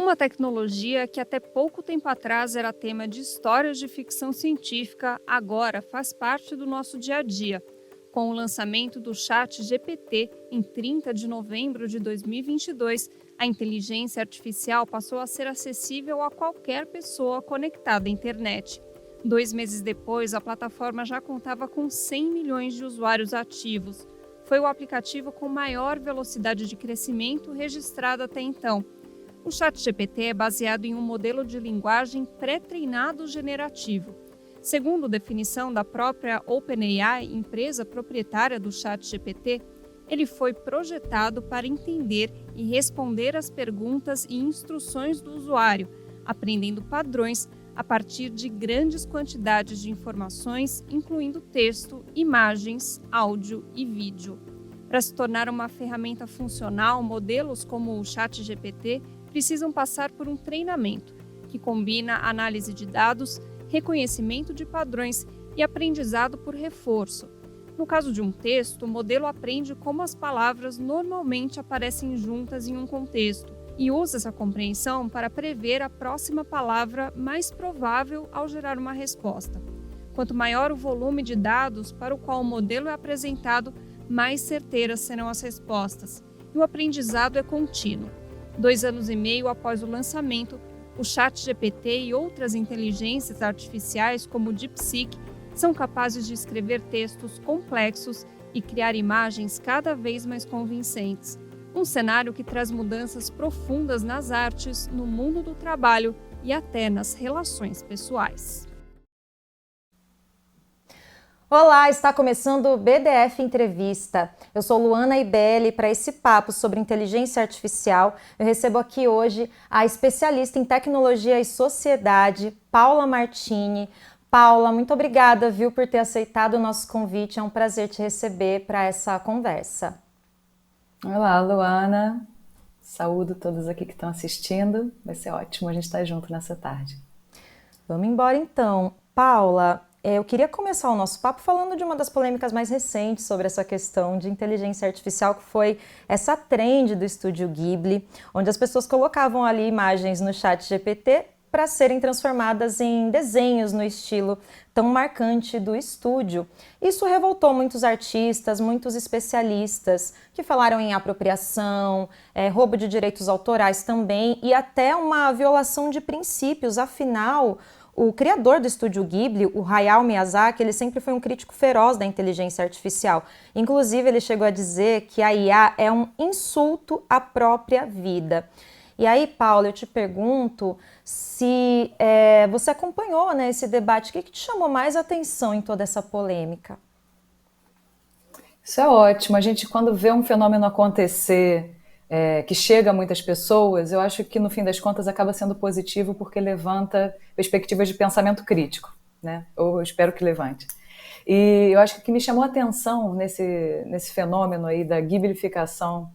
Uma tecnologia que até pouco tempo atrás era tema de histórias de ficção científica, agora faz parte do nosso dia a dia. Com o lançamento do ChatGPT em 30 de novembro de 2022, a inteligência artificial passou a ser acessível a qualquer pessoa conectada à internet. 2 meses depois, a plataforma já contava com 100 milhões de usuários ativos. Foi o aplicativo com maior velocidade de crescimento registrado até então. O ChatGPT é baseado em um modelo de linguagem pré-treinado generativo. Segundo definição da própria OpenAI, empresa proprietária do ChatGPT, ele foi projetado para entender e responder às perguntas e instruções do usuário, aprendendo padrões a partir de grandes quantidades de informações, incluindo texto, imagens, áudio e vídeo. Para se tornar uma ferramenta funcional, modelos como o ChatGPT precisam passar por um treinamento, que combina análise de dados, reconhecimento de padrões e aprendizado por reforço. No caso de um texto, o modelo aprende como as palavras normalmente aparecem juntas em um contexto e usa essa compreensão para prever a próxima palavra mais provável ao gerar uma resposta. Quanto maior o volume de dados para o qual o modelo é apresentado, mais certeiras serão as respostas. E o aprendizado é contínuo. 2 anos e meio após o lançamento, o ChatGPT e outras inteligências artificiais, como o DeepSeek, são capazes de escrever textos complexos e criar imagens cada vez mais convincentes. Um cenário que traz mudanças profundas nas artes, no mundo do trabalho e até nas relações pessoais. Olá, está começando o BDF Entrevista. Eu sou Luana Ibelli e para esse papo sobre inteligência artificial, eu recebo aqui hoje a especialista em tecnologia e sociedade, Paula Martini. Paula, muito obrigada, viu, por ter aceitado o nosso convite. É um prazer te receber para essa conversa. Olá, Luana. Saúdo todos aqui que estão assistindo. Vai ser ótimo a gente estar junto nessa tarde. Vamos embora então. Paula, eu queria começar o nosso papo falando de uma das polêmicas mais recentes sobre essa questão de inteligência artificial, que foi essa trend do estúdio Ghibli, onde as pessoas colocavam ali imagens no ChatGPT para serem transformadas em desenhos no estilo tão marcante do estúdio. Isso revoltou muitos artistas, muitos especialistas que falaram em apropriação, roubo de direitos autorais também e até uma violação de princípios. Afinal, o criador do estúdio Ghibli, o Hayao Miyazaki, ele sempre foi um crítico feroz da inteligência artificial. Inclusive, ele chegou a dizer que a IA é um insulto à própria vida. E aí, Paula, eu te pergunto se você acompanhou, né, esse debate. O que te chamou mais atenção em toda essa polêmica? Isso é ótimo. A gente, quando vê um fenômeno acontecer que chega a muitas pessoas, eu acho que, no fim das contas, acaba sendo positivo porque levanta perspectivas de pensamento crítico, né? Ou eu espero que levante. E eu acho que o que me chamou a atenção nesse fenômeno aí da ghiblificação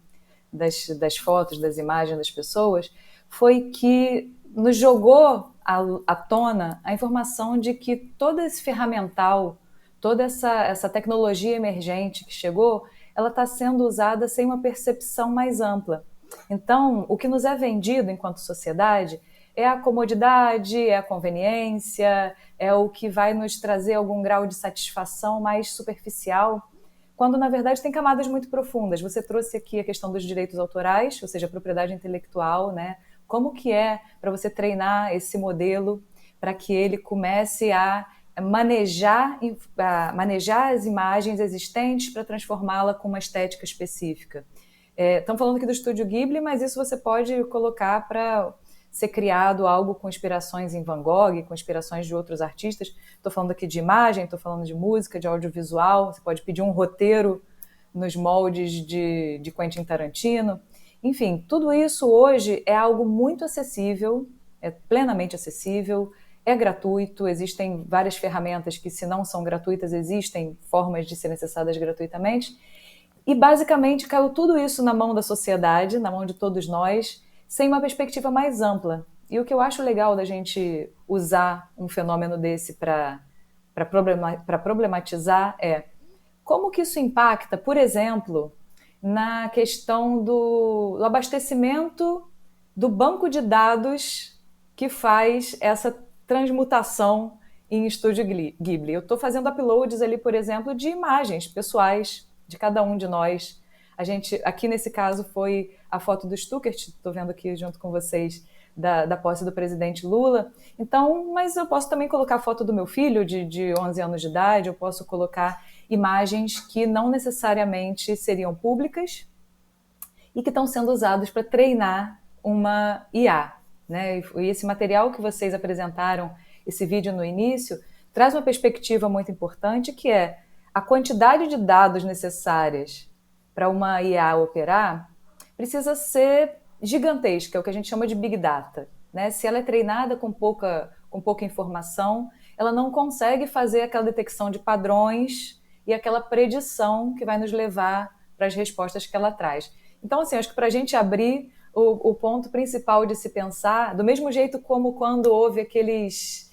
das fotos, das imagens das pessoas, foi que nos jogou à tona a informação de que todo esse ferramental, toda essa tecnologia emergente que chegou, ela está sendo usada sem uma percepção mais ampla. Então, o que nos é vendido enquanto sociedade é a comodidade, é a conveniência, é o que vai nos trazer algum grau de satisfação mais superficial, quando, na verdade, tem camadas muito profundas. Você trouxe aqui a questão dos direitos autorais, ou seja, a propriedade intelectual, né? Como que é para você treinar esse modelo para que ele comece a manejar as imagens existentes para transformá-la com uma estética específica. Estamos falando aqui do estúdio Ghibli, mas isso você pode colocar para ser criado algo com inspirações em Van Gogh, com inspirações de outros artistas. Estou falando aqui de imagem, estou falando de música, de audiovisual. Você pode pedir um roteiro nos moldes de Quentin Tarantino. Enfim, tudo isso hoje é algo muito acessível, é plenamente acessível, é gratuito, existem várias ferramentas que, se não são gratuitas, existem formas de serem acessadas gratuitamente. E, basicamente, caiu tudo isso na mão da sociedade, na mão de todos nós, sem uma perspectiva mais ampla. E o que eu acho legal da gente usar um fenômeno desse para problematizar é como que isso impacta, por exemplo, na questão do abastecimento do banco de dados que faz essa transmutação em Estúdio Ghibli. Eu estou fazendo uploads ali, por exemplo, de imagens pessoais de cada um de nós. A gente, aqui nesse caso, foi a foto do Stuckert, estou vendo aqui junto com vocês, da posse do presidente Lula. Então, mas eu posso também colocar a foto do meu filho, de 11 anos de idade, eu posso colocar imagens que não necessariamente seriam públicas e que estão sendo usadas para treinar uma IA. Né? E esse material que vocês apresentaram, esse vídeo no início, traz uma perspectiva muito importante, que é a quantidade de dados necessárias para uma IA operar precisa ser gigantesca, é o que a gente chama de Big Data. Né? Se ela é treinada com pouca informação, ela não consegue fazer aquela detecção de padrões e aquela predição que vai nos levar para as respostas que ela traz. Então, assim, acho que para a gente abrir o ponto principal de se pensar, do mesmo jeito como quando houve aqueles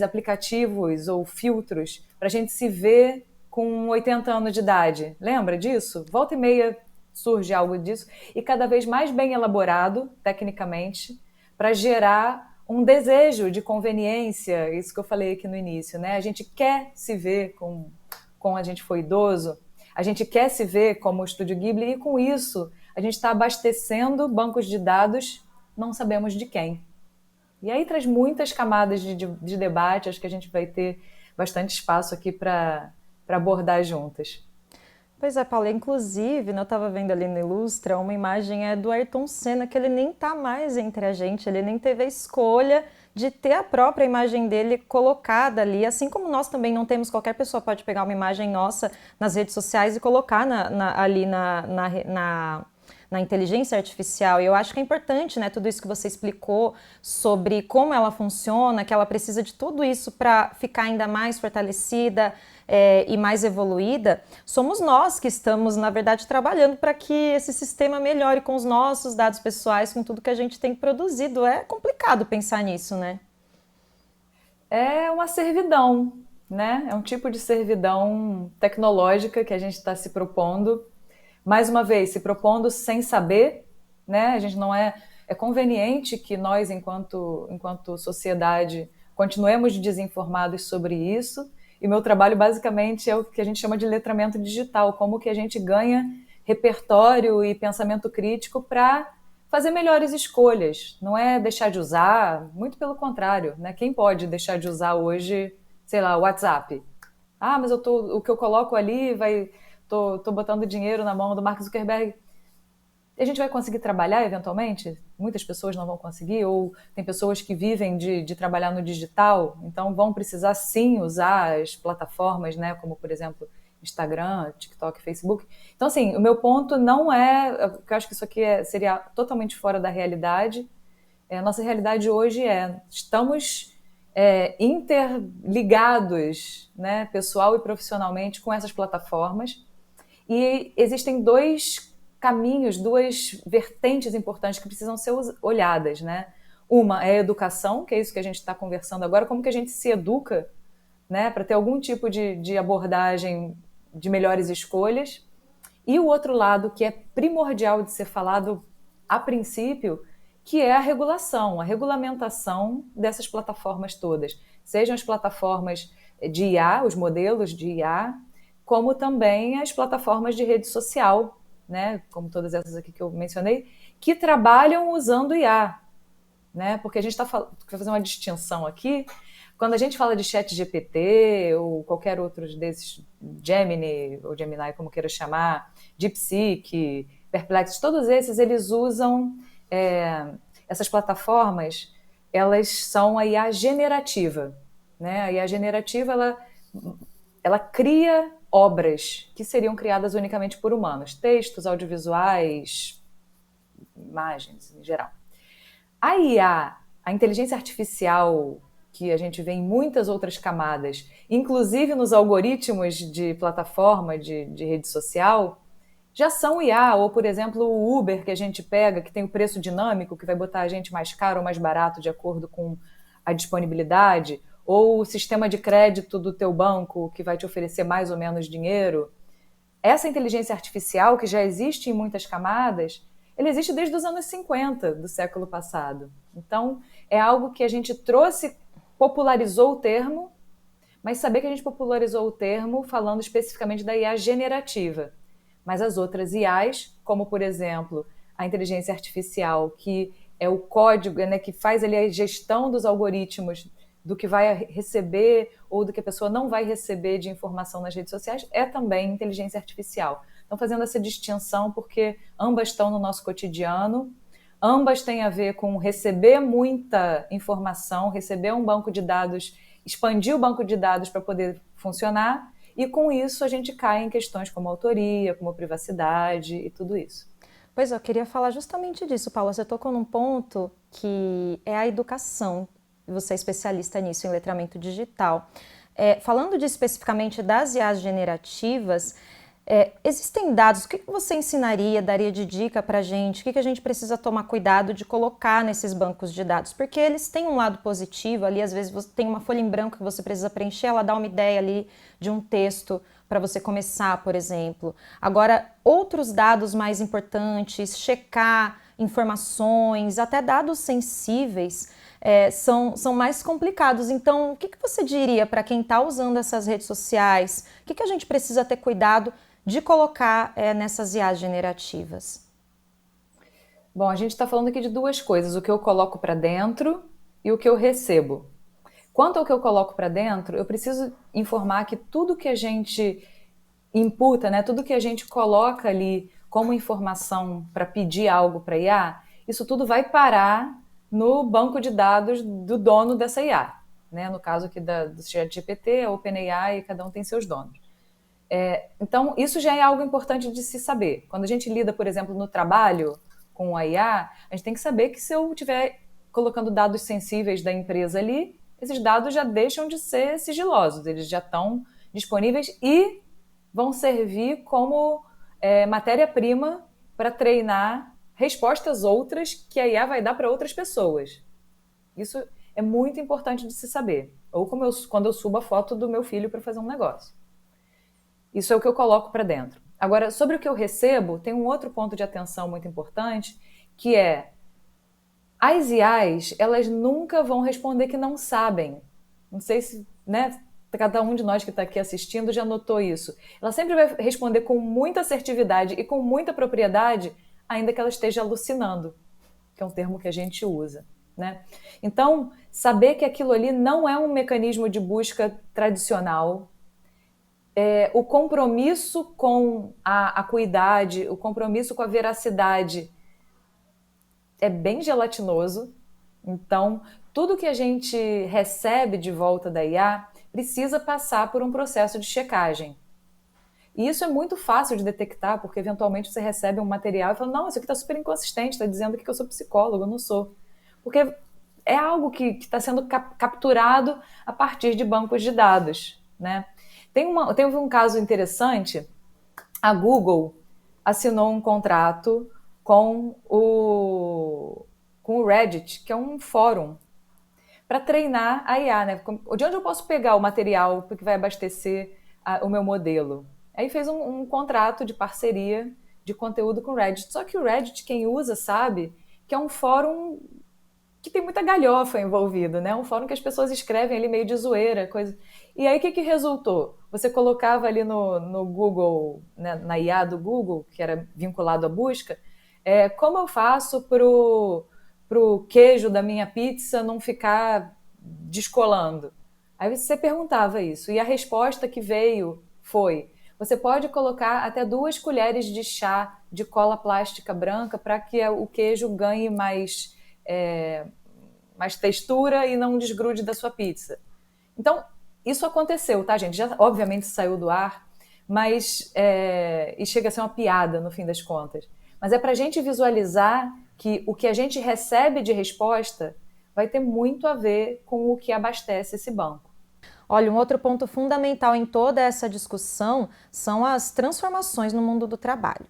aplicativos ou filtros para a gente se ver com 80 anos de idade. Lembra disso? Volta e meia surge algo disso, e cada vez mais bem elaborado, tecnicamente, para gerar um desejo de conveniência, isso que eu falei aqui no início, né? A gente quer se ver com a gente foi idoso, a gente quer se ver como o Estúdio Ghibli, e com isso a gente está abastecendo bancos de dados, não sabemos de quem. E aí traz muitas camadas de debate, acho que a gente vai ter bastante espaço aqui para abordar juntas. Pois é, Paula, inclusive, eu estava vendo ali no Ilustra, uma imagem do Ayrton Senna, que ele nem está mais entre a gente, ele nem teve a escolha de ter a própria imagem dele colocada ali, assim como nós também não temos, qualquer pessoa pode pegar uma imagem nossa nas redes sociais e colocar ali na inteligência artificial. E eu acho que é importante, né, tudo isso que você explicou sobre como ela funciona, que ela precisa de tudo isso para ficar ainda mais fortalecida e mais evoluída. Somos nós que estamos, na verdade, trabalhando para que esse sistema melhore com os nossos dados pessoais, com tudo que a gente tem produzido. É complicado pensar nisso, né? É uma servidão, né? É um tipo de servidão tecnológica que a gente está se propondo. Mais uma vez, se propondo sem saber, né? A gente não é conveniente que nós, enquanto sociedade, continuemos desinformados sobre isso. E meu trabalho, basicamente, é o que a gente chama de letramento digital, como que a gente ganha repertório e pensamento crítico para fazer melhores escolhas. Não é deixar de usar, muito pelo contrário, né? Quem pode deixar de usar hoje, sei lá, o WhatsApp? Ah, mas o que eu coloco ali tô botando dinheiro na mão do Mark Zuckerberg. A gente vai conseguir trabalhar eventualmente? Muitas pessoas não vão conseguir, ou tem pessoas que vivem de trabalhar no digital, então vão precisar sim usar as plataformas, né, como por exemplo Instagram, TikTok, Facebook. Então assim, o meu ponto não eu acho que isso aqui seria totalmente fora da realidade. A nossa realidade hoje estamos interligados, né, pessoal e profissionalmente, com essas plataformas, e existem dois caminhos, duas vertentes importantes que precisam ser olhadas, né? Uma é a educação, que é isso que a gente está conversando agora, como que a gente se educa, né, para ter algum tipo de abordagem de melhores escolhas. E o outro lado, que é primordial de ser falado a princípio, que é a regulação, a regulamentação dessas plataformas todas. Sejam as plataformas de IA, os modelos de IA, como também as plataformas de rede social, né, como todas essas aqui que eu mencionei, que trabalham usando IA, né, porque a gente está fazer uma distinção aqui. Quando a gente fala de ChatGPT ou qualquer outro desses, Gemini, ou Gemini, como queira chamar, DeepSeek, Perplexity, todos esses, eles usam essas plataformas, elas são a IA generativa, né? A IA generativa, ela cria obras que seriam criadas unicamente por humanos, textos, audiovisuais, imagens em geral. A IA, a inteligência artificial, que a gente vê em muitas outras camadas, inclusive nos algoritmos de plataforma, de rede social, já são IA, ou, por exemplo, o Uber que a gente pega, que tem o preço dinâmico, que vai botar a gente mais caro ou mais barato de acordo com a disponibilidade, ou o sistema de crédito do teu banco, que vai te oferecer mais ou menos dinheiro. Essa inteligência artificial, que já existe em muitas camadas, ele existe desde os anos 50 do século passado. Então, é algo que a gente trouxe, popularizou o termo, mas saber que a gente popularizou o termo falando especificamente da IA generativa. Mas as outras IAs, como, por exemplo, a inteligência artificial, que é o código, né, que faz ali a gestão dos algoritmos do que vai receber ou do que a pessoa não vai receber de informação nas redes sociais, é também inteligência artificial. Então, fazendo essa distinção, porque ambas estão no nosso cotidiano, ambas têm a ver com receber muita informação, receber um banco de dados, expandir o banco de dados para poder funcionar, e com isso a gente cai em questões como autoria, como privacidade e tudo isso. Pois eu queria falar justamente disso, Paula. Você tocou num ponto que é a educação. Você é especialista nisso, em letramento digital. Falando especificamente das IAs generativas, existem dados, o que você ensinaria, daria de dica para a gente? O que a gente precisa tomar cuidado de colocar nesses bancos de dados? Porque eles têm um lado positivo ali, às vezes você tem uma folha em branco que você precisa preencher, ela dá uma ideia ali de um texto para você começar, por exemplo. Agora, outros dados mais importantes, checar informações, até dados sensíveis, são mais complicados. Então, o que você diria para quem está usando essas redes sociais? O que a gente precisa ter cuidado de colocar nessas IAs generativas? Bom, a gente está falando aqui de duas coisas, o que eu coloco para dentro e o que eu recebo. Quanto ao que eu coloco para dentro, eu preciso informar que tudo que a gente imputa, né, tudo que a gente coloca ali como informação para pedir algo para IA, isso tudo vai parar no banco de dados do dono dessa IA. Né? No caso aqui do ChatGPT, a OpenAI, cada um tem seus donos. Então, isso já é algo importante de se saber. Quando a gente lida, por exemplo, no trabalho com a IA, a gente tem que saber que se eu estiver colocando dados sensíveis da empresa ali, esses dados já deixam de ser sigilosos, eles já estão disponíveis e vão servir como matéria-prima para treinar respostas outras que a IA vai dar para outras pessoas. Isso é muito importante de se saber. Ou quando eu subo a foto do meu filho para fazer um negócio. Isso é o que eu coloco para dentro. Agora, sobre o que eu recebo, tem um outro ponto de atenção muito importante, que é as IAs, elas nunca vão responder que não sabem. Não sei se, né, cada um de nós que está aqui assistindo já notou isso. Ela sempre vai responder com muita assertividade e com muita propriedade, ainda que ela esteja alucinando, que é um termo que a gente usa. Né? Então, saber que aquilo ali não é um mecanismo de busca tradicional, o compromisso com a acuidade, o compromisso com a veracidade é bem gelatinoso. Então, tudo que a gente recebe de volta da IA precisa passar por um processo de checagem. E isso é muito fácil de detectar, porque eventualmente você recebe um material e fala, não, isso aqui está super inconsistente, está dizendo que eu sou psicólogo, eu não sou. Porque é algo que está sendo capturado a partir de bancos de dados. Né? Teve um caso interessante, a Google assinou um contrato com o Reddit, que é um fórum, para treinar a IA. Né? De onde eu posso pegar o material que vai abastecer o meu modelo? Aí fez um contrato de parceria de conteúdo com o Reddit. Só que o Reddit, quem usa, sabe que é um fórum que tem muita galhofa envolvida, né? Um fórum que as pessoas escrevem ali meio de zoeira, coisa. E aí o que resultou? Você colocava ali no Google, né, na IA do Google, que era vinculado à busca, como eu faço pro queijo da minha pizza não ficar descolando? Aí você perguntava isso, e a resposta que veio foi: você pode colocar até 2 colheres de chá de cola plástica branca para que o queijo ganhe mais textura e não desgrude da sua pizza. Então, isso aconteceu, tá, gente? Já, obviamente, saiu do ar, mas e chega a ser uma piada, no fim das contas. Mas é para a gente visualizar que o que a gente recebe de resposta vai ter muito a ver com o que abastece esse banco. Olha, um outro ponto fundamental em toda essa discussão são as transformações no mundo do trabalho.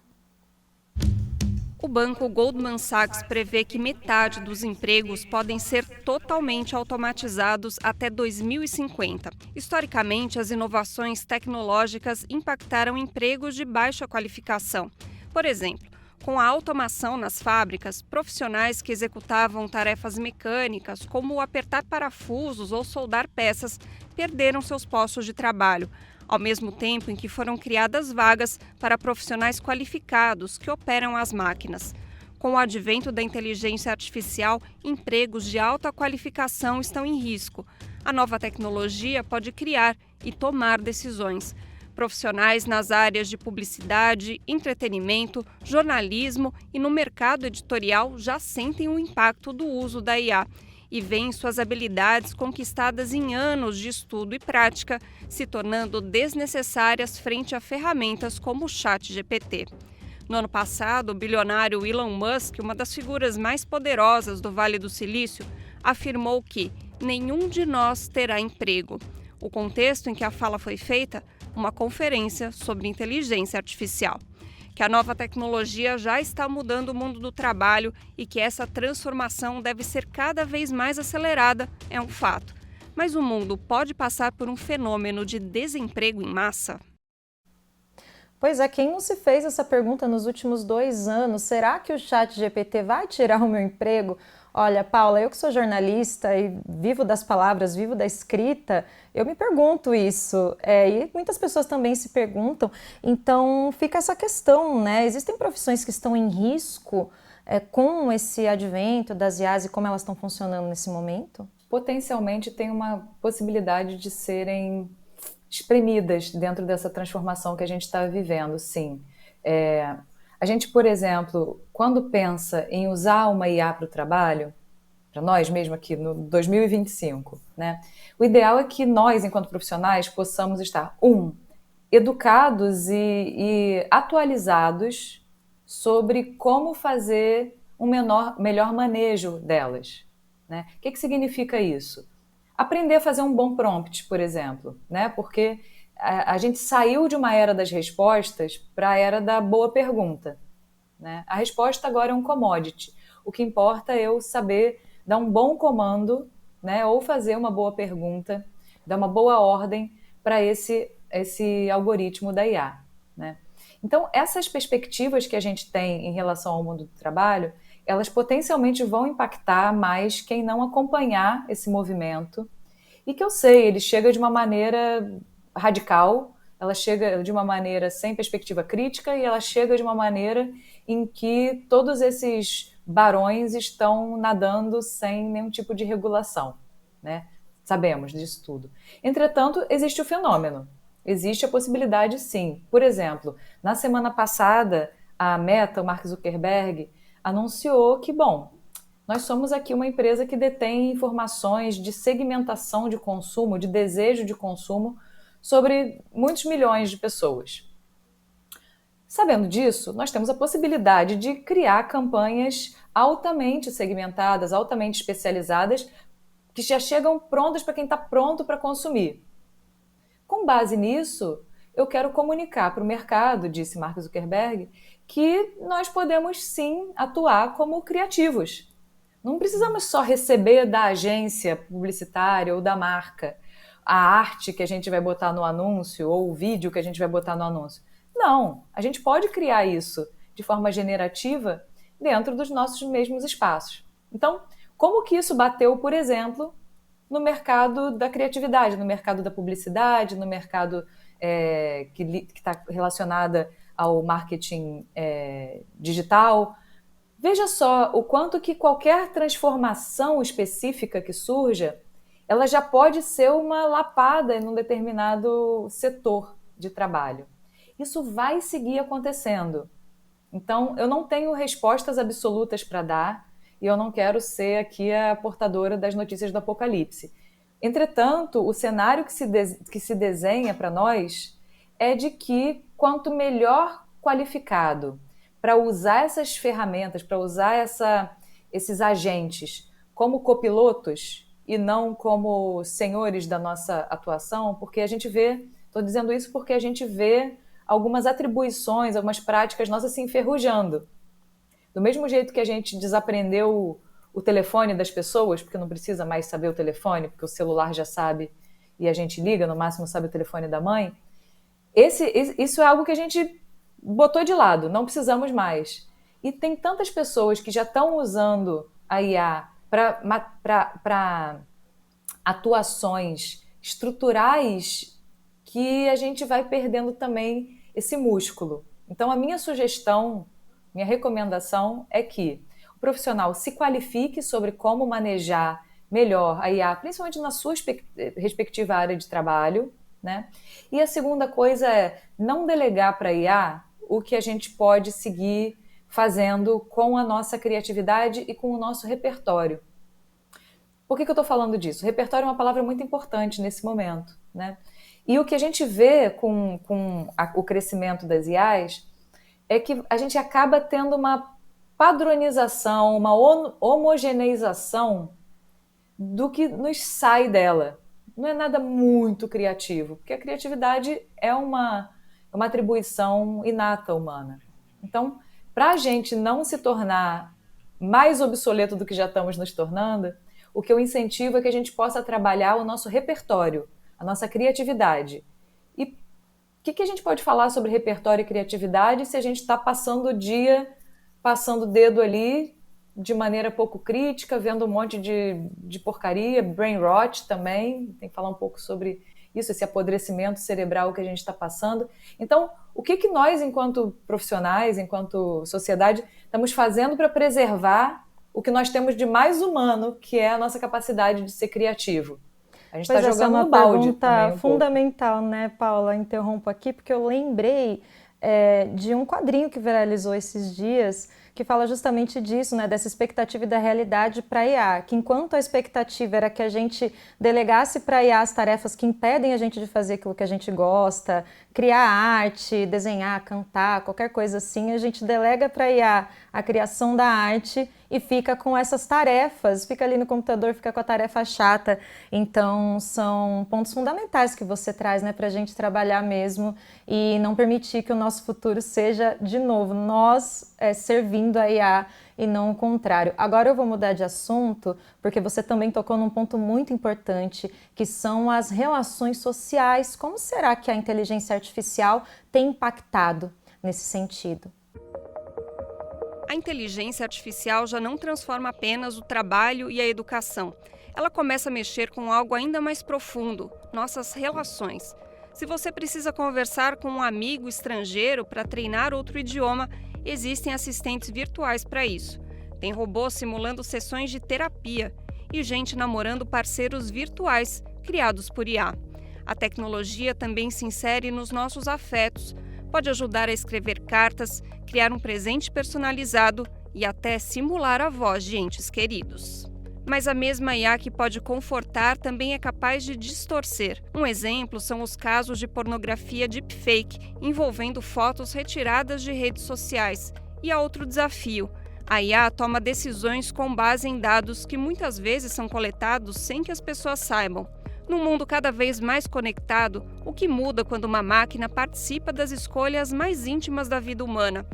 O banco Goldman Sachs prevê que metade dos empregos podem ser totalmente automatizados até 2050. Historicamente, as inovações tecnológicas impactaram empregos de baixa qualificação. Por exemplo, Com a automação nas fábricas, profissionais que executavam tarefas mecânicas, como apertar parafusos ou soldar peças, perderam seus postos de trabalho, ao mesmo tempo em que foram criadas vagas para profissionais qualificados que operam as máquinas. Com o advento da inteligência artificial, empregos de alta qualificação estão em risco. A nova tecnologia pode criar e tomar decisões. Profissionais nas áreas de publicidade, entretenimento, jornalismo e no mercado editorial já sentem o impacto do uso da IA e veem suas habilidades conquistadas em anos de estudo e prática se tornando desnecessárias frente a ferramentas como o ChatGPT. No ano passado, o bilionário Elon Musk, uma das figuras mais poderosas do Vale do Silício, afirmou que nenhum de nós terá emprego. O contexto em que a fala foi feita, uma conferência sobre inteligência artificial. Que a nova tecnologia já está mudando o mundo do trabalho e que essa transformação deve ser cada vez mais acelerada é um fato. Mas o mundo pode passar por um fenômeno de desemprego em massa? Pois é, quem não se fez essa pergunta nos últimos 2 anos? Será que o ChatGPT vai tirar o meu emprego? Olha, Paula, eu que sou jornalista e vivo das palavras, vivo da escrita, eu me pergunto isso. E muitas pessoas também se perguntam. Então, fica essa questão, né? Existem profissões que estão em risco com esse advento das IAs e como elas estão funcionando nesse momento? Potencialmente tem uma possibilidade de serem espremidas dentro dessa transformação que a gente está vivendo, sim. A gente, por exemplo, quando pensa em usar uma IA para o trabalho, para nós mesmo aqui no 2025, né? O ideal é que nós, enquanto profissionais, possamos estar, educados e atualizados sobre como fazer um melhor manejo delas, né? O que significa isso? Aprender a fazer um bom prompt, por exemplo, né? Porque a gente saiu de uma era das respostas para a era da boa pergunta, né? A resposta agora é um commodity. O que importa é eu saber dar um bom comando, né? Ou fazer uma boa pergunta, dar uma boa ordem para esse algoritmo da IA, né? Então, essas perspectivas que a gente tem em relação ao mundo do trabalho, elas potencialmente vão impactar mais quem não acompanhar esse movimento. E que eu sei, ele chega de uma maneira radical, ela chega de uma maneira sem perspectiva crítica e ela chega de uma maneira em que todos esses barões estão nadando sem nenhum tipo de regulação, né? Sabemos disso tudo. Entretanto, existe o fenômeno. Existe a possibilidade, sim. Por exemplo, na semana passada, a Meta, o Mark Zuckerberg, anunciou que, nós somos aqui uma empresa que detém informações de segmentação de consumo, de desejo de consumo, sobre muitos milhões de pessoas. Sabendo disso, nós temos a possibilidade de criar campanhas altamente segmentadas, altamente especializadas, que já chegam prontas para quem está pronto para consumir. Com base nisso, eu quero comunicar para o mercado, disse Mark Zuckerberg, que nós podemos sim atuar como criativos. Não precisamos só receber da agência publicitária ou da marca a arte que a gente vai botar no anúncio ou o vídeo que a gente vai botar no anúncio. Não, a gente pode criar isso de forma generativa dentro dos nossos mesmos espaços. Então, como que isso bateu, por exemplo, no mercado da criatividade, no mercado da publicidade, no mercado que está relacionada ao marketing digital? Veja só o quanto que qualquer transformação específica que surja, ela já pode ser uma lapada em um determinado setor de trabalho. Isso vai seguir acontecendo. Então, eu não tenho respostas absolutas para dar e eu não quero ser aqui a portadora das notícias do apocalipse. Entretanto, o cenário que se desenha para nós é de que quanto melhor qualificado para usar essas ferramentas, para usar esses agentes como copilotos e não como senhores da nossa atuação, porque a gente vê, estou dizendo isso porque a gente vê algumas atribuições, algumas práticas nossas se enferrujando. Do mesmo jeito que a gente desaprendeu o telefone das pessoas, porque não precisa mais saber o telefone, porque o celular já sabe e a gente liga, no máximo sabe o telefone da mãe, isso é algo que a gente botou de lado, não precisamos mais. E tem tantas pessoas que já estão usando a IA para atuações estruturais que a gente vai perdendo também esse músculo. Então, a minha sugestão, minha recomendação é que o profissional se qualifique sobre como manejar melhor a IA, principalmente na sua respectiva área de trabalho, né? E a segunda coisa é não delegar para a IA o que a gente pode seguir fazendo com a nossa criatividade e com o nosso repertório. Por que eu estou falando disso? Repertório é uma palavra muito importante nesse momento, né? E o que a gente vê com o crescimento das IAs é que a gente acaba tendo uma padronização, uma homogeneização do que nos sai dela. Não é nada muito criativo, porque a criatividade é uma atribuição inata humana. Então, para a gente não se tornar mais obsoleto do que já estamos nos tornando, o que eu incentivo é que a gente possa trabalhar o nosso repertório, a nossa criatividade. E o que a gente pode falar sobre repertório e criatividade se a gente está passando o dia, passando o dedo ali de maneira pouco crítica, vendo um monte de porcaria, brain rot também, tem que falar um pouco sobre isso, esse apodrecimento cerebral que a gente está passando. Então, o que nós, enquanto profissionais, enquanto sociedade, estamos fazendo para preservar o que nós temos de mais humano, que é a nossa capacidade de ser criativo? A gente está jogando no balde também. Essa é uma pergunta fundamental, né, Paula? Interrompo aqui, porque eu lembrei de um quadrinho que viralizou esses dias, que fala justamente disso, né, dessa expectativa e da realidade para a IA, que enquanto a expectativa era que a gente delegasse para a IA as tarefas que impedem a gente de fazer aquilo que a gente gosta, criar arte, desenhar, cantar, qualquer coisa assim, a gente delega para a IA a criação da arte e fica com essas tarefas, fica ali no computador, fica com a tarefa chata. Então, são pontos fundamentais que você traz, né, para a gente trabalhar mesmo e não permitir que o nosso futuro seja, de novo, nós servindo a IA e não o contrário. Agora eu vou mudar de assunto, porque você também tocou num ponto muito importante, que são as relações sociais. Como será que a inteligência artificial tem impactado nesse sentido? A inteligência artificial já não transforma apenas o trabalho e a educação. Ela começa a mexer com algo ainda mais profundo, nossas relações. Se você precisa conversar com um amigo estrangeiro para treinar outro idioma, existem assistentes virtuais para isso. Tem robôs simulando sessões de terapia e gente namorando parceiros virtuais criados por IA. A tecnologia também se insere nos nossos afetos. Pode ajudar a escrever cartas, criar um presente personalizado e até simular a voz de entes queridos. Mas a mesma IA que pode confortar também é capaz de distorcer. Um exemplo são os casos de pornografia deepfake, envolvendo fotos retiradas de redes sociais. E há outro desafio. A IA toma decisões com base em dados que muitas vezes são coletados sem que as pessoas saibam. Num mundo cada vez mais conectado, o que muda quando uma máquina participa das escolhas mais íntimas da vida humana?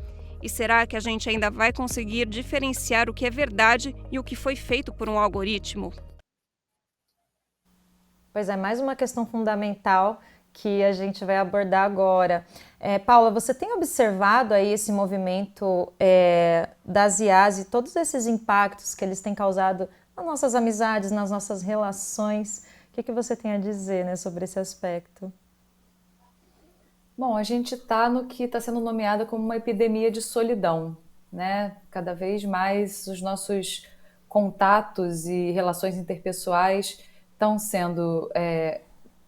E será que a gente ainda vai conseguir diferenciar o que é verdade e o que foi feito por um algoritmo? Pois é, mais uma questão fundamental que a gente vai abordar agora. Paula, você tem observado aí esse movimento das IAs e todos esses impactos que eles têm causado nas nossas amizades, nas nossas relações? O que você tem a dizer, né, sobre esse aspecto? Bom, a gente está no que está sendo nomeado como uma epidemia de solidão, né? Cada vez mais os nossos contatos e relações interpessoais estão sendo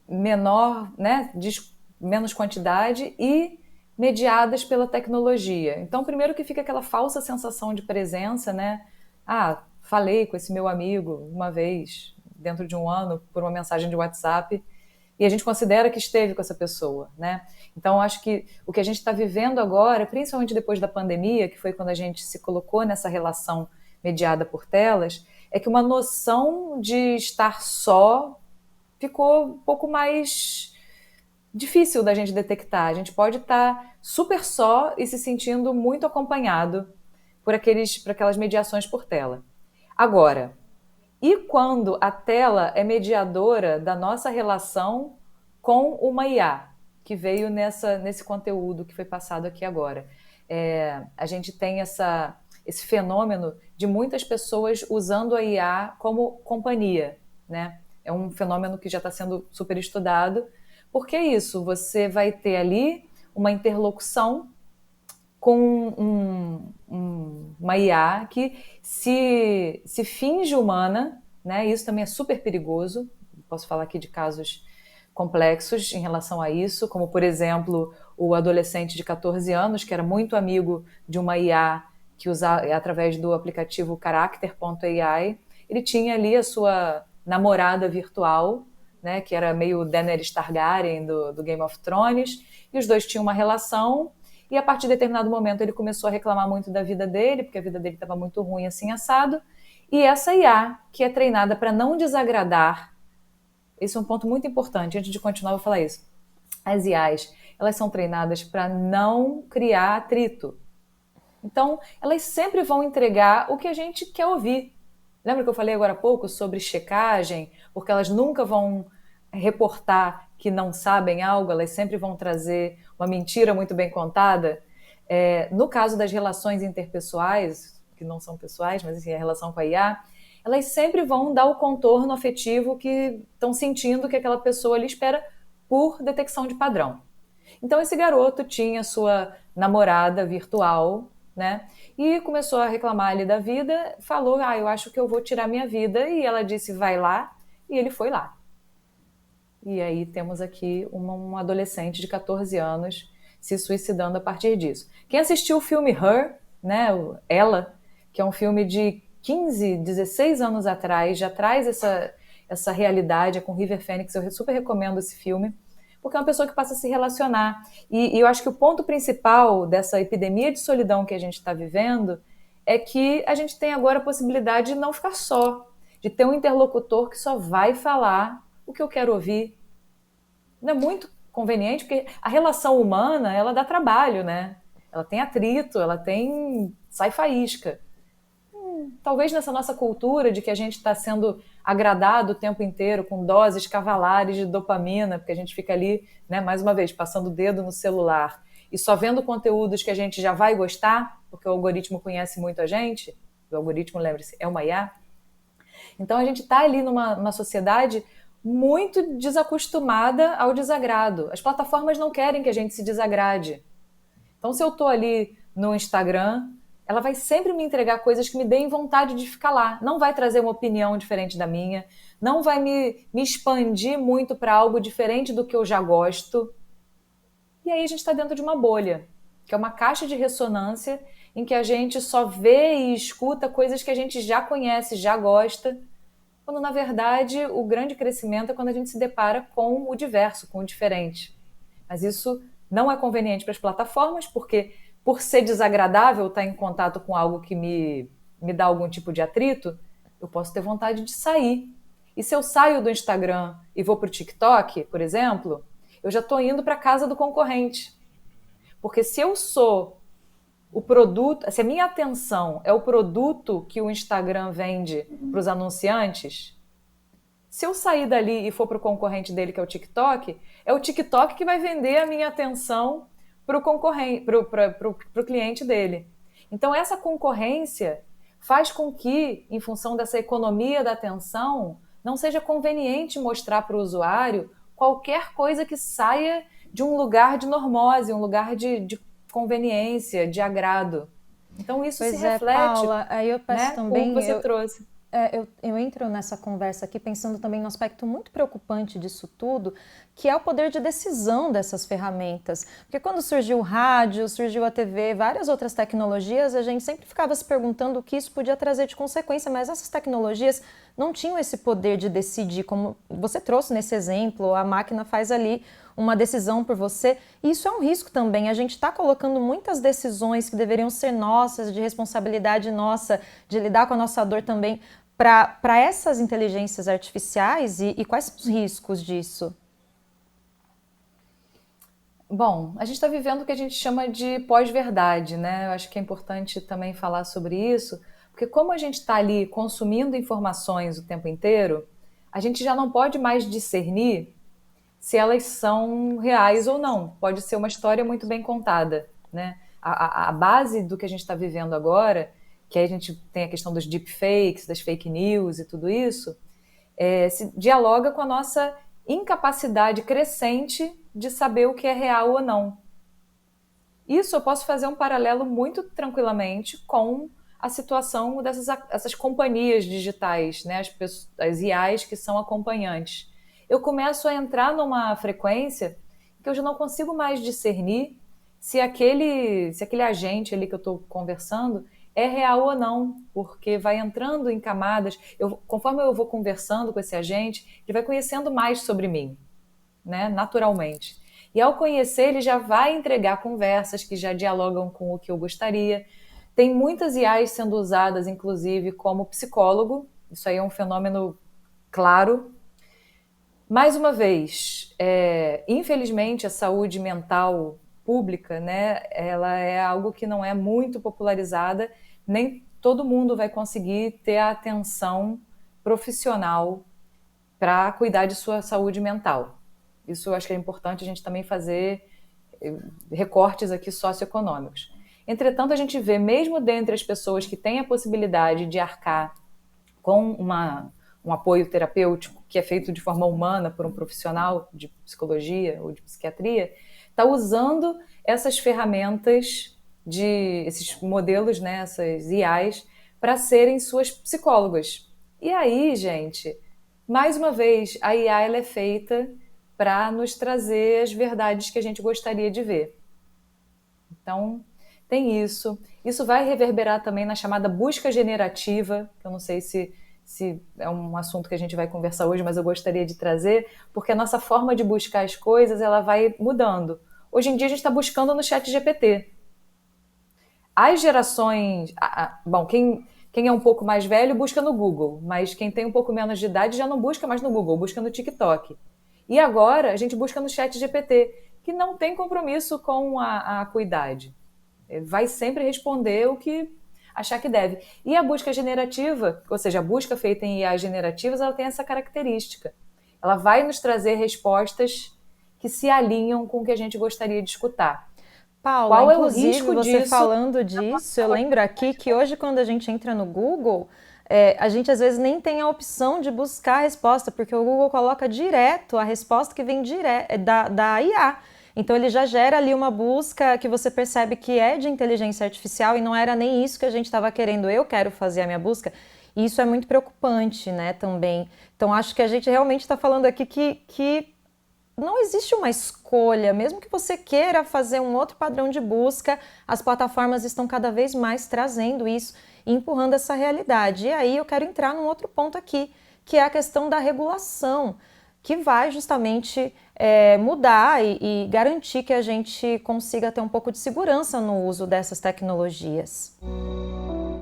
menor, né? De menos quantidade e mediadas pela tecnologia. Então, primeiro que fica aquela falsa sensação de presença, né? Ah, falei com esse meu amigo uma vez, dentro de um ano, por uma mensagem de WhatsApp, e a gente considera que esteve com essa pessoa, né? Então, acho que o que a gente está vivendo agora, principalmente depois da pandemia, que foi quando a gente se colocou nessa relação mediada por telas, é que uma noção de estar só ficou um pouco mais difícil da gente detectar. A gente pode estar super só e se sentindo muito acompanhado por aquelas mediações por tela. Agora, e quando a tela é mediadora da nossa relação com uma IA, que veio nesse conteúdo que foi passado aqui agora? a gente tem esse fenômeno de muitas pessoas usando a IA como companhia, né? É um fenômeno que já está sendo super estudado, porque é isso, você vai ter ali uma interlocução com uma IA que se finge humana, né? Isso também é super perigoso. Posso falar aqui de casos complexos em relação a isso, como, por exemplo, o adolescente de 14 anos, que era muito amigo de uma IA que usava através do aplicativo Character.ai, ele tinha ali a sua namorada virtual, né, que era meio Daenerys Targaryen do Game of Thrones, e os dois tinham uma relação, e a partir de determinado momento ele começou a reclamar muito da vida dele, porque a vida dele estava muito ruim, assim, assado, e essa IA, que é treinada para não desagradar, esse é um ponto muito importante, antes de continuar eu vou falar isso, as IAs, elas são treinadas para não criar atrito. Então, elas sempre vão entregar o que a gente quer ouvir. Lembra que eu falei agora há pouco sobre checagem? Porque elas nunca vão reportar que não sabem algo, elas sempre vão trazer uma mentira muito bem contada. No caso das relações interpessoais, que não são pessoais, mas assim, a relação com a IA, elas sempre vão dar o contorno afetivo que estão sentindo que aquela pessoa ali espera por detecção de padrão. Então esse garoto tinha sua namorada virtual, né? E começou a reclamar ali da vida, falou, eu acho que eu vou tirar minha vida, e ela disse, vai lá, e ele foi lá. E aí temos aqui um adolescente de 14 anos se suicidando a partir disso. Quem assistiu o filme Her, né, Ela, que é um filme de 15, 16 anos atrás, já traz essa realidade, é com River Phoenix, eu super recomendo esse filme, porque é uma pessoa que passa a se relacionar. E eu acho que o ponto principal dessa epidemia de solidão que a gente está vivendo é que a gente tem agora a possibilidade de não ficar só, de ter um interlocutor que só vai falar o que eu quero ouvir. Não é muito conveniente, porque a relação humana, ela dá trabalho, né? Ela tem atrito, sai faísca. Talvez nessa nossa cultura de que a gente está sendo agradado o tempo inteiro com doses cavalares de dopamina, porque a gente fica ali, né, mais uma vez, passando o dedo no celular e só vendo conteúdos que a gente já vai gostar, porque o algoritmo conhece muito a gente, o algoritmo, lembre-se, é uma IA. Então a gente está ali numa sociedade muito desacostumada ao desagrado. As plataformas não querem que a gente se desagrade. Então se eu estou ali no Instagram, ela vai sempre me entregar coisas que me deem vontade de ficar lá. Não vai trazer uma opinião diferente da minha, não vai me expandir muito para algo diferente do que eu já gosto. E aí a gente está dentro de uma bolha, que é uma caixa de ressonância em que a gente só vê e escuta coisas que a gente já conhece, já gosta, quando na verdade o grande crescimento é quando a gente se depara com o diverso, com o diferente. Mas isso não é conveniente para as plataformas, porque por ser desagradável estar em contato com algo que me dá algum tipo de atrito, eu posso ter vontade de sair. E se eu saio do Instagram e vou para o TikTok, por exemplo, eu já estou indo para a casa do concorrente. Porque se eu sou o produto, se a minha atenção é o produto que o Instagram vende para os anunciantes, se eu sair dali e for para o concorrente dele, que é o TikTok que vai vender a minha atenção para o concorrente, para o cliente dele. Então essa concorrência faz com que, em função dessa economia da atenção, não seja conveniente mostrar para o usuário qualquer coisa que saia de um lugar de normose, um lugar de conveniência, de agrado. Então isso se reflete, Paula, aí eu peço, né, também, como você trouxe. Eu entro nessa conversa aqui pensando também no aspecto muito preocupante disso tudo, que é o poder de decisão dessas ferramentas. Porque quando surgiu o rádio, surgiu a TV, várias outras tecnologias, a gente sempre ficava se perguntando o que isso podia trazer de consequência, mas essas tecnologias não tinham esse poder de decidir, como você trouxe nesse exemplo, a máquina faz ali uma decisão por você, e isso é um risco também. A gente está colocando muitas decisões que deveriam ser nossas, de responsabilidade nossa, de lidar com a nossa dor também, para essas inteligências artificiais, e quais são os riscos disso? Bom, a gente está vivendo o que a gente chama de pós-verdade, né? Eu acho que é importante também falar sobre isso, porque como a gente está ali consumindo informações o tempo inteiro, a gente já não pode mais discernir se elas são reais ou não. Pode ser uma história muito bem contada, né? a base do que a gente está vivendo agora, que aí a gente tem a questão dos deepfakes, das fake news e tudo isso, se dialoga com a nossa incapacidade crescente de saber o que é real ou não. Isso eu posso fazer um paralelo muito tranquilamente com a situação dessas companhias digitais, né? As IAs que são acompanhantes. Eu começo a entrar numa frequência que eu já não consigo mais discernir se aquele agente ali que eu estou conversando é real ou não, porque vai entrando em camadas. Conforme eu vou conversando com esse agente, ele vai conhecendo mais sobre mim, né? Naturalmente. E ao conhecer, ele já vai entregar conversas que já dialogam com o que eu gostaria. Tem muitas IAs sendo usadas, inclusive, como psicólogo. Isso aí é um fenômeno claro. Mais uma vez, infelizmente, a saúde mental pública, né, ela é algo que não é muito popularizada, nem todo mundo vai conseguir ter a atenção profissional para cuidar de sua saúde mental. Isso eu acho que é importante a gente também fazer recortes aqui socioeconômicos. Entretanto, a gente vê, mesmo dentre as pessoas que têm a possibilidade de arcar com um apoio terapêutico, que é feito de forma humana por um profissional de psicologia ou de psiquiatria, está usando essas ferramentas, esses modelos, né, essas IAs, para serem suas psicólogas. E aí, gente, mais uma vez, a IA ela é feita para nos trazer as verdades que a gente gostaria de ver. Então, tem isso. Isso vai reverberar também na chamada busca generativa, que eu não sei se é um assunto que a gente vai conversar hoje, mas eu gostaria de trazer, porque a nossa forma de buscar as coisas ela vai mudando. Hoje em dia a gente está buscando no ChatGPT. As gerações... Bom, quem é um pouco mais velho busca no Google, mas quem tem um pouco menos de idade já não busca mais no Google, busca no TikTok. E agora a gente busca no ChatGPT, que não tem compromisso com a acuidade. Vai sempre responder o que achar que deve. E a busca generativa, ou seja, a busca feita em IA generativas, ela tem essa característica. Ela vai nos trazer respostas que se alinham com o que a gente gostaria de escutar. Paula, Qual é o inclusive risco você disso? falando disso, eu lembro aqui que hoje quando a gente entra no Google, a gente às vezes nem tem a opção de buscar a resposta, porque o Google coloca direto a resposta que vem da IA. Então ele já gera ali uma busca que você percebe que é de inteligência artificial e não era nem isso que a gente estava querendo. Eu quero fazer a minha busca. E isso é muito preocupante, né, também. Então acho que a gente realmente está falando aqui que não existe uma escolha, mesmo que você queira fazer um outro padrão de busca, as plataformas estão cada vez mais trazendo isso e empurrando essa realidade. E aí eu quero entrar num outro ponto aqui, que é a questão da regulação, que vai justamente mudar e garantir que a gente consiga ter um pouco de segurança no uso dessas tecnologias.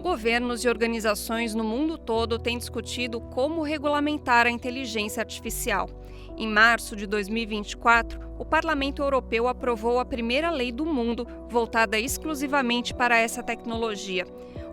Governos e organizações no mundo todo têm discutido como regulamentar a inteligência artificial. Em março de 2024, o Parlamento Europeu aprovou a primeira lei do mundo voltada exclusivamente para essa tecnologia.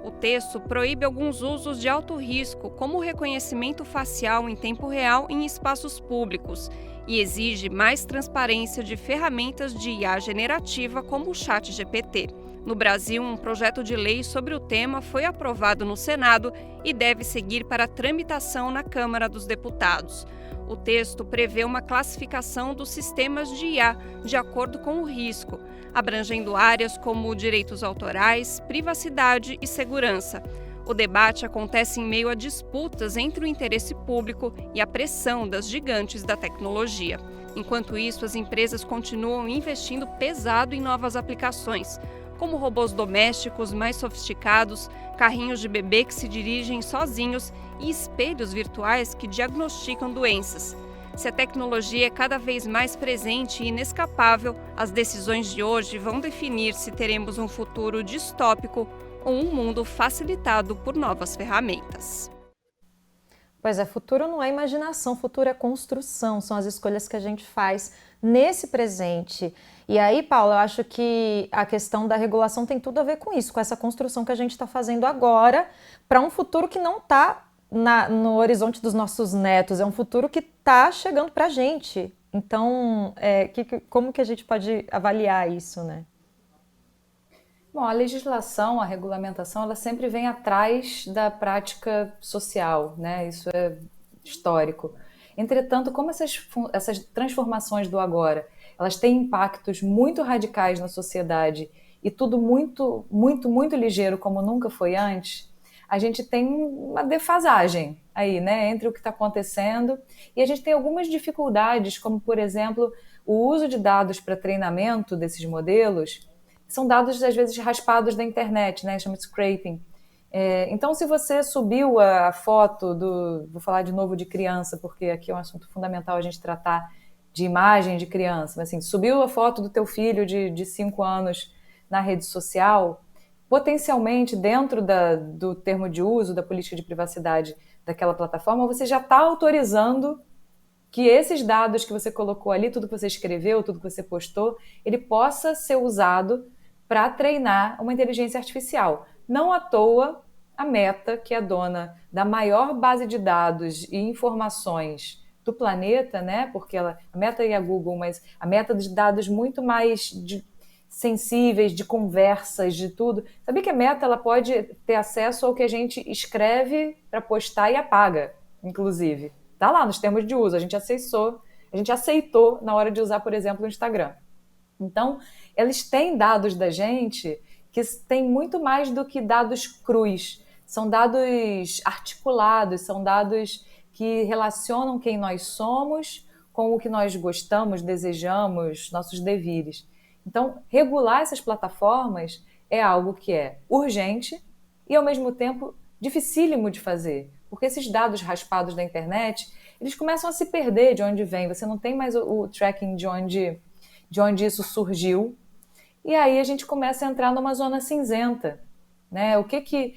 O texto proíbe alguns usos de alto risco, como o reconhecimento facial em tempo real em espaços públicos, e exige mais transparência de ferramentas de IA generativa como o ChatGPT. No Brasil, um projeto de lei sobre o tema foi aprovado no Senado e deve seguir para tramitação na Câmara dos Deputados. O texto prevê uma classificação dos sistemas de IA de acordo com o risco, abrangendo áreas como direitos autorais, privacidade e segurança. O debate acontece em meio a disputas entre o interesse público e a pressão das gigantes da tecnologia. Enquanto isso, as empresas continuam investindo pesado em novas aplicações, como robôs domésticos mais sofisticados, carrinhos de bebê que se dirigem sozinhos e espelhos virtuais que diagnosticam doenças. Se a tecnologia é cada vez mais presente e inescapável, as decisões de hoje vão definir se teremos um futuro distópico ou um mundo facilitado por novas ferramentas. Pois é, futuro não é imaginação, futuro é construção, são as escolhas que a gente faz nesse presente. E aí, Paula, eu acho que a questão da regulação tem tudo a ver com isso, com essa construção que a gente está fazendo agora para um futuro que não está no horizonte dos nossos netos, é um futuro que está chegando para a gente. Então, como que a gente pode avaliar isso, né? Bom, a legislação, a regulamentação, ela sempre vem atrás da prática social, né? Isso é histórico. Entretanto, como essas transformações do agora, elas têm impactos muito radicais na sociedade e tudo muito, muito, muito ligeiro, como nunca foi antes, a gente tem uma defasagem aí, né, entre o que está acontecendo e a gente tem algumas dificuldades, como, por exemplo, o uso de dados para treinamento desses modelos são dados, às vezes, raspados da internet, né, chama de scraping. Então, se você subiu a foto vou falar de novo de criança, porque aqui é um assunto fundamental a gente tratar de imagem de criança, mas assim, subiu a foto do teu filho de 5 anos na rede social, potencialmente dentro do termo de uso, da política de privacidade daquela plataforma, você já está autorizando que esses dados que você colocou ali, tudo que você escreveu, tudo que você postou, ele possa ser usado para treinar uma inteligência artificial. Não à toa, a Meta, que é dona da maior base de dados e informações do planeta, né? Porque a Meta e a Google, mas a Meta de dados muito mais sensíveis, de conversas, de tudo. Sabia que a Meta ela pode ter acesso ao que a gente escreve para postar e apaga, inclusive. Está lá nos termos de uso, a gente aceitou na hora de usar, por exemplo, o Instagram. Então, eles têm dados da gente que têm muito mais do que dados crus. São dados articulados, são dados que relacionam quem nós somos com o que nós gostamos, desejamos, nossos devires. Então, regular essas plataformas é algo que é urgente e, ao mesmo tempo, dificílimo de fazer. Porque esses dados raspados da internet, eles começam a se perder de onde vem. Você não tem mais o tracking de onde isso surgiu. E aí a gente começa a entrar numa zona cinzenta, né? O que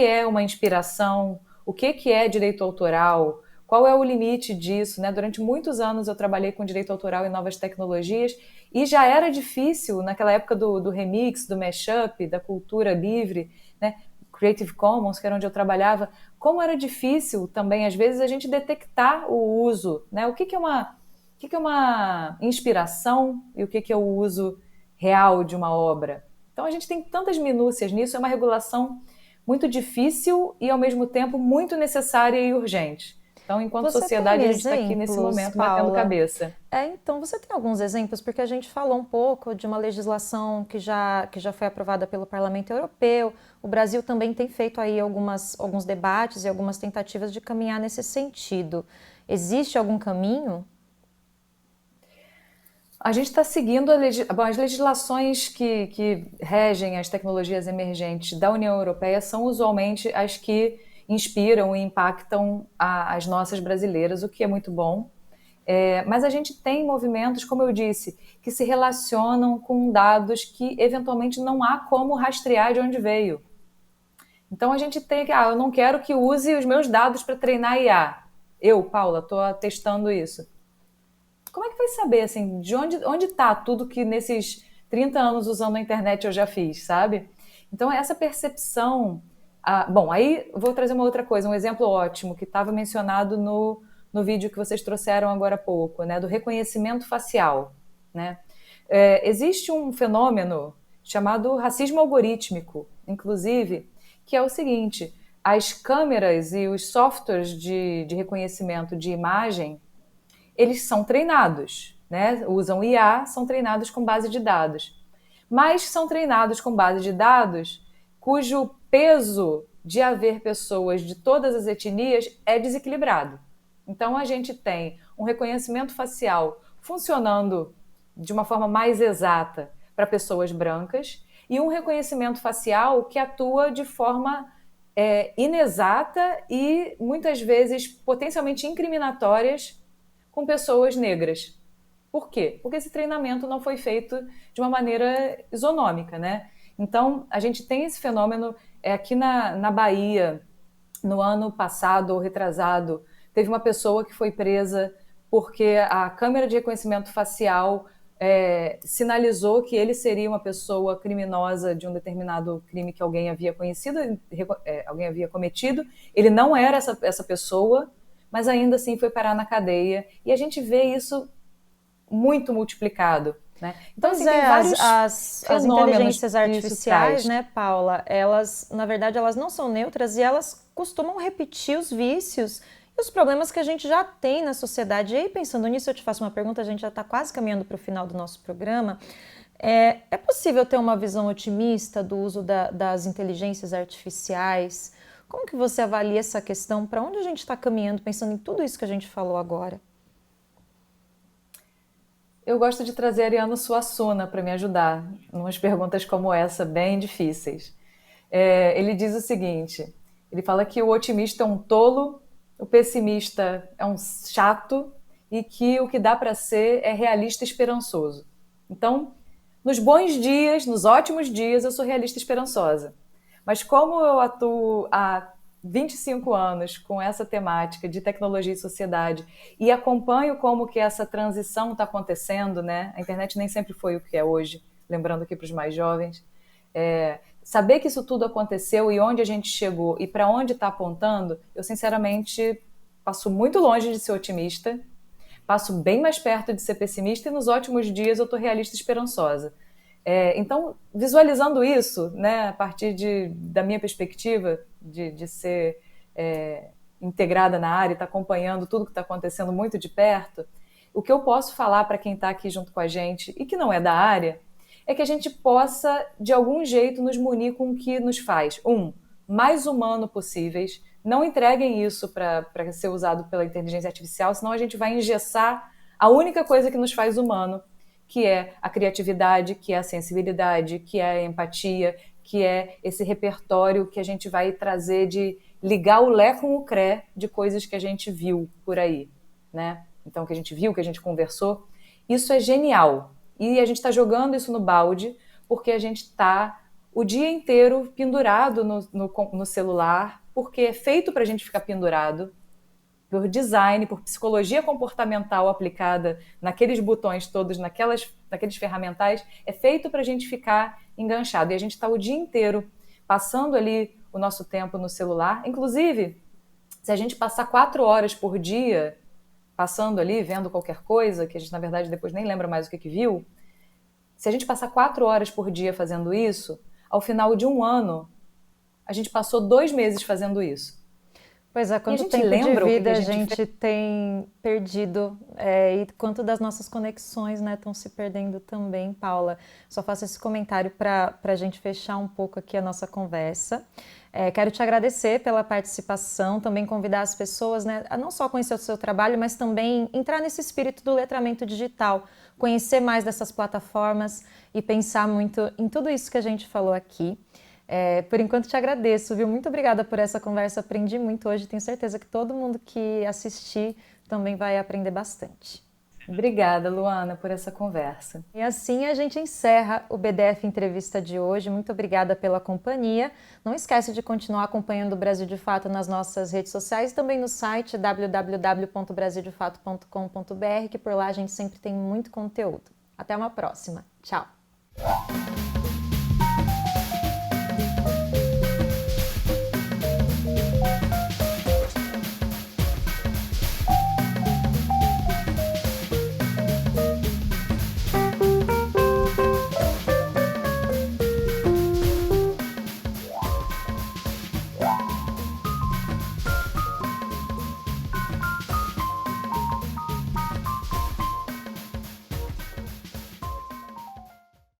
é uma inspiração? O que é direito autoral? Qual é o limite disso, né? Durante muitos anos eu trabalhei com direito autoral e novas tecnologias e já era difícil, naquela época do remix, do mashup, da cultura livre, né? Creative Commons, que era onde eu trabalhava, como era difícil também, às vezes, a gente detectar o uso, né? O que é uma inspiração e o que é o uso real de uma obra. Então, a gente tem tantas minúcias nisso, é uma regulação muito difícil e, ao mesmo tempo, muito necessária e urgente. Então, enquanto Você sociedade, tem a gente está aqui nesse exemplos, momento batendo Paula? cabeça. Então você tem alguns exemplos, porque a gente falou um pouco de uma legislação que já foi aprovada pelo Parlamento Europeu. O Brasil também tem feito aí alguns debates e algumas tentativas de caminhar nesse sentido. Existe algum caminho? A gente está seguindo as legislações que regem as tecnologias emergentes da União Europeia são usualmente as que inspiram e impactam as nossas brasileiras, o que é muito bom. Mas a gente tem movimentos, como eu disse, que se relacionam com dados que eventualmente não há como rastrear de onde veio. Então a gente tem que, eu não quero que use os meus dados para treinar IA. Eu, Paula, estou testando isso. Como é que vai saber, assim, de onde está tudo que nesses 30 anos usando a internet eu já fiz, sabe? Então, essa percepção... bom, aí vou trazer uma outra coisa, um exemplo ótimo, que estava mencionado no vídeo que vocês trouxeram agora há pouco, né, do reconhecimento facial, né? Existe um fenômeno chamado racismo algorítmico, inclusive, que é o seguinte, as câmeras e os softwares de reconhecimento de imagem, eles são treinados, né? Usam IA, são treinados com base de dados. Mas são treinados com base de dados cujo peso de haver pessoas de todas as etnias é desequilibrado. Então, a gente tem um reconhecimento facial funcionando de uma forma mais exata para pessoas brancas e um reconhecimento facial que atua de forma inexata e, muitas vezes, potencialmente incriminatórias com pessoas negras. Por quê? Porque esse treinamento não foi feito de uma maneira isonômica, né? Então, a gente tem esse fenômeno aqui na Bahia, no ano passado ou retrasado, teve uma pessoa que foi presa porque a câmera de reconhecimento facial sinalizou que ele seria uma pessoa criminosa de um determinado crime que alguém havia alguém havia cometido. Ele não era essa pessoa, mas ainda assim foi parar na cadeia. E a gente vê isso muito multiplicado. né? Então, Pois assim, tem vários as fenômenos inteligências que isso artificiais, traz. né, Paula, elas, na verdade, elas não são neutras e elas costumam repetir os vícios e os problemas que a gente já tem na sociedade. E aí, pensando nisso, eu te faço uma pergunta, a gente já está quase caminhando para o final do nosso programa. É possível ter uma visão otimista do uso das inteligências artificiais? Como que você avalia essa questão? Para onde a gente está caminhando, pensando em tudo isso que a gente falou agora? Eu gosto de trazer Ariano Suassuna para me ajudar em umas perguntas como essa, bem difíceis. Ele diz o seguinte, ele fala que o otimista é um tolo, o pessimista é um chato e que o que dá para ser é realista e esperançoso. Então, nos bons dias, nos ótimos dias, eu sou realista e esperançosa. Mas como eu atuo há 25 anos com essa temática de tecnologia e sociedade e acompanho como que essa transição está acontecendo, né? A internet nem sempre foi o que é hoje, lembrando aqui para os mais jovens. Saber que isso tudo aconteceu e onde a gente chegou e para onde está apontando, eu sinceramente passo muito longe de ser otimista, passo bem mais perto de ser pessimista e nos ótimos dias eu estou realista e esperançosa. Então, visualizando isso, né, a partir da minha perspectiva de ser integrada na área e estar acompanhando tudo que está acontecendo muito de perto, o que eu posso falar para quem está aqui junto com a gente e que não é da área, é que a gente possa, de algum jeito, nos munir com o que nos faz, mais humano possíveis. Não entreguem isso para ser usado pela inteligência artificial, senão a gente vai engessar a única coisa que nos faz humano, que é a criatividade, que é a sensibilidade, que é a empatia, que é esse repertório que a gente vai trazer de ligar o lé com o cré de coisas que a gente viu por aí, né? Então, que a gente viu, que a gente conversou. Isso é genial. E a gente está jogando isso no balde porque a gente está o dia inteiro pendurado no celular, porque é feito para a gente ficar pendurado, por design, por psicologia comportamental aplicada naqueles botões todos, naqueles ferramentais, é feito para a gente ficar enganchado. E a gente está o dia inteiro passando ali o nosso tempo no celular. Inclusive, se a gente passar 4 horas por dia passando ali, vendo qualquer coisa, que a gente, na verdade, depois nem lembra mais o que viu, se a gente passar 4 horas por dia fazendo isso, ao final de 1 ano, a gente passou 2 meses fazendo isso. Pois é, quanto tempo de vida a gente tem perdido e quanto das nossas conexões, né, estão se perdendo também, Paula. Só faço esse comentário para a gente fechar um pouco aqui a nossa conversa. Quero te agradecer pela participação, também convidar as pessoas, né, a não só conhecer o seu trabalho, mas também entrar nesse espírito do letramento digital, conhecer mais dessas plataformas e pensar muito em tudo isso que a gente falou aqui. Por enquanto te agradeço, viu? Muito obrigada por essa conversa, aprendi muito hoje, tenho certeza que todo mundo que assistir também vai aprender bastante. Obrigada, Luana, por essa conversa. E assim a gente encerra o BDF Entrevista de hoje. Muito obrigada pela companhia. Não esquece de continuar acompanhando o Brasil de Fato nas nossas redes sociais e também no site www.brasildefato.com.br, que por lá a gente sempre tem muito conteúdo. Até uma próxima. Tchau!